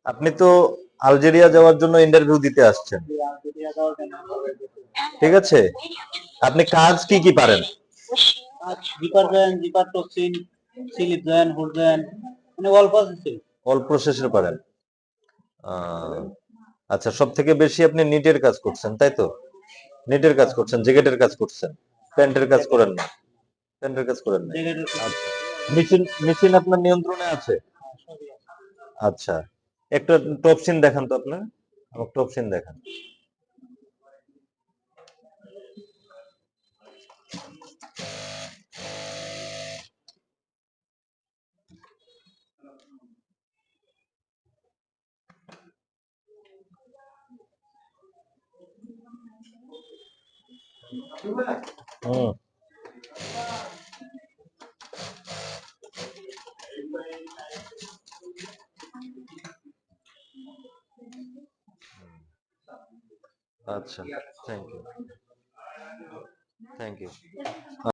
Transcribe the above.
আপনি তো আলজেরিয়া যাওয়ার জন্য ইন্টারভিউ দিতে আসছেন, ঠিক আছে? আপনি কাজ কি কি পারেন? জিপার জয়েন, জিপার টক্সিন, স্লিপ জয়েন, হুড জয়েন, মানে অল্প আছে। অল প্রসেসর পারেন। আচ্ছা, সব থেকে বেশি আপনি নিটের কাজ করছেন, তাই তো? নিটের কাজ করছেন, জ্যাকেটের কাজ করছেন, প্যান্টের কাজ করেন না? প্যান্টের কাজ করেন না? আচ্ছা, মেশিন মেশিন আপনার নিয়ন্ত্রণে আছে? আচ্ছা, একটা টপ সিন দেখান তো আপনার, আমাকে টপ সিন দেখান। হুম, আচ্ছা, থ্যাংক ইউ, থ্যাংক ইউ।